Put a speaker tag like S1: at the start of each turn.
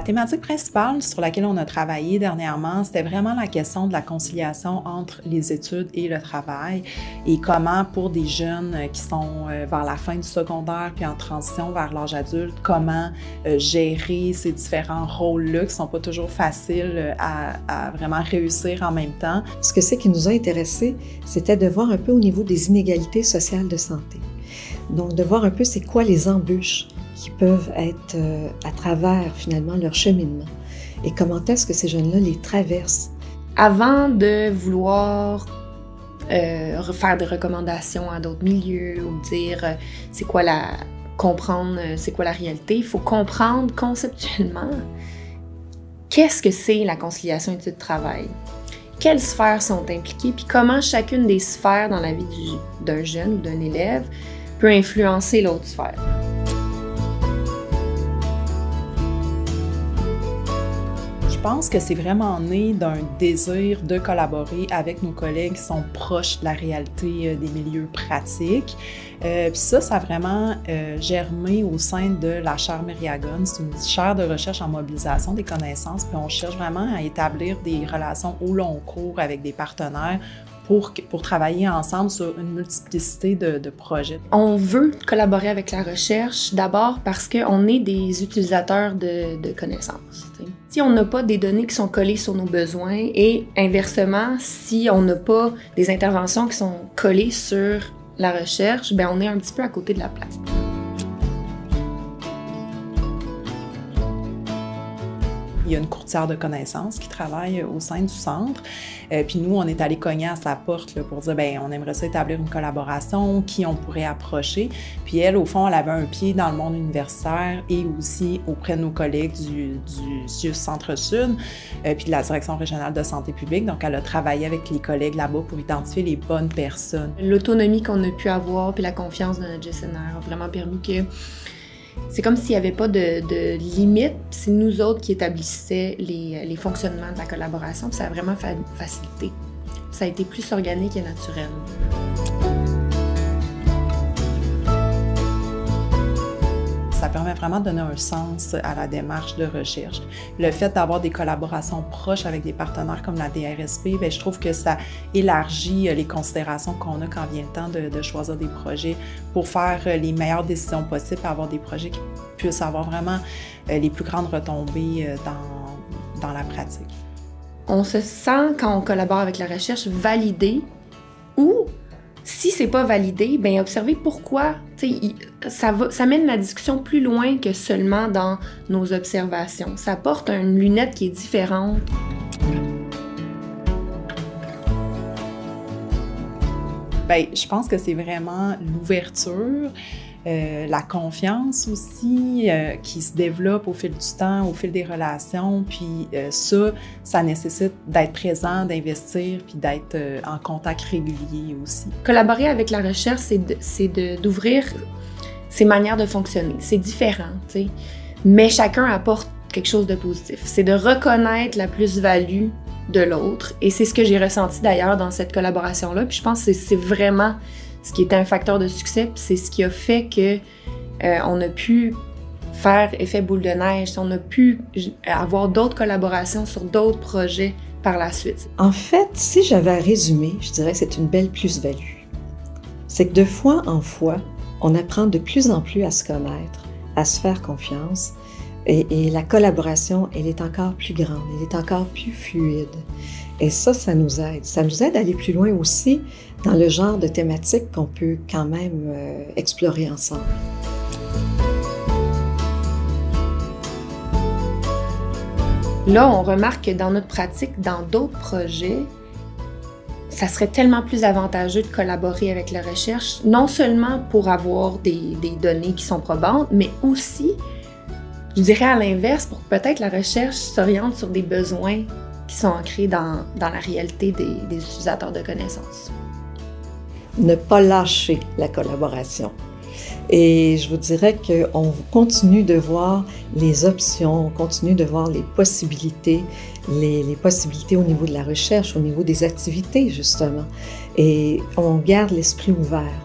S1: La thématique principale sur laquelle on a travaillé dernièrement, c'était vraiment la question de la conciliation entre les études et le travail et comment, pour des jeunes qui sont vers la fin du secondaire puis en transition vers l'âge adulte, comment gérer ces différents rôles-là qui ne sont pas toujours faciles à vraiment réussir en même temps.
S2: Ce que c'est qui nous a intéressés, c'était de voir un peu au niveau des inégalités sociales de santé. Donc, de voir un peu c'est quoi les embûches qui peuvent être à travers, finalement, leur cheminement. Et comment est-ce que ces jeunes-là les traversent.
S3: Avant de vouloir faire des recommandations à d'autres milieux ou dire comprendre c'est quoi la réalité, il faut comprendre conceptuellement qu'est-ce que c'est la conciliation études-travail. Quelles sphères sont impliquées, puis comment chacune des sphères dans la vie d'un jeune ou d'un élève peut influencer l'autre sphère.
S1: Je pense que c'est vraiment né d'un désir de collaborer avec nos collègues qui sont proches de la réalité des milieux pratiques. Puis ça a vraiment germé au sein de la chaire Myriagone. C'est une chaire de recherche en mobilisation des connaissances, puis on cherche vraiment à établir des relations au long cours avec des partenaires pour travailler ensemble sur une multiplicité de projets.
S3: On veut collaborer avec la recherche d'abord parce qu'on est des utilisateurs de connaissances. T'sais. Si on n'a pas des données qui sont collées sur nos besoins et inversement, si on n'a pas des interventions qui sont collées sur la recherche, ben on est un petit peu à côté de la plaque.
S1: Il y a une courtière de connaissances qui travaille au sein du centre. Puis nous, on est allé cogner à sa porte là, pour dire, bien, on aimerait ça établir une collaboration, qui on pourrait approcher. Puis elle, au fond, elle avait un pied dans le monde universitaire et aussi auprès de nos collègues du CIUS Centre-Sud, puis de la Direction régionale de santé publique. Donc, elle a travaillé avec les collègues là-bas pour identifier les bonnes personnes.
S3: L'autonomie qu'on a pu avoir puis la confiance de notre gestionnaire a vraiment permis que c'est comme s'il n'y avait pas de limite, c'est nous autres qui établissaient les fonctionnements de la collaboration, puis ça a vraiment facilité. Ça a été plus organique et naturel.
S1: Ça permet vraiment de donner un sens à la démarche de recherche. Le fait d'avoir des collaborations proches avec des partenaires comme la DRSP, bien, je trouve que ça élargit les considérations qu'on a quand vient le temps de choisir des projets pour faire les meilleures décisions possibles et avoir des projets qui puissent avoir vraiment les plus grandes retombées dans la pratique.
S3: On se sent, quand on collabore avec la recherche, validé ou si c'est pas validé, bien observer pourquoi. Ça mène la discussion plus loin que seulement dans nos observations. Ça porte une lunette qui est différente.
S1: Bien, je pense que c'est vraiment l'ouverture, la confiance aussi qui se développe au fil du temps, au fil des relations. Puis ça nécessite d'être présent, d'investir, puis d'être en contact régulier aussi.
S3: Collaborer avec la recherche, c'est d'ouvrir ses manières de fonctionner. C'est différent, tu sais, mais chacun apporte quelque chose de positif. C'est de reconnaître la plus-value de l'autre. Et c'est ce que j'ai ressenti d'ailleurs dans cette collaboration-là. Puis je pense que c'est vraiment ce qui était un facteur de succès, puis c'est ce qui a fait que on a pu faire effet boule de neige, on a pu avoir d'autres collaborations sur d'autres projets par la suite.
S2: En fait, si j'avais à résumer, je dirais que c'est une belle plus-value. C'est que de fois en fois, on apprend de plus en plus à se connaître, à se faire confiance, et la collaboration, elle est encore plus grande, elle est encore plus fluide. Et ça nous aide. Ça nous aide à aller plus loin aussi dans le genre de thématiques qu'on peut quand même explorer ensemble.
S3: Là, on remarque que dans notre pratique, dans d'autres projets, ça serait tellement plus avantageux de collaborer avec la recherche, non seulement pour avoir des données qui sont probantes, mais aussi, je dirais à l'inverse, pour que peut-être la recherche s'oriente sur des besoins qui sont ancrés dans la réalité des utilisateurs de connaissances.
S2: Ne pas lâcher la collaboration. Et je vous dirais qu'on continue de voir les options, on continue de voir les possibilités au niveau de la recherche, au niveau des activités justement. Et on garde l'esprit ouvert.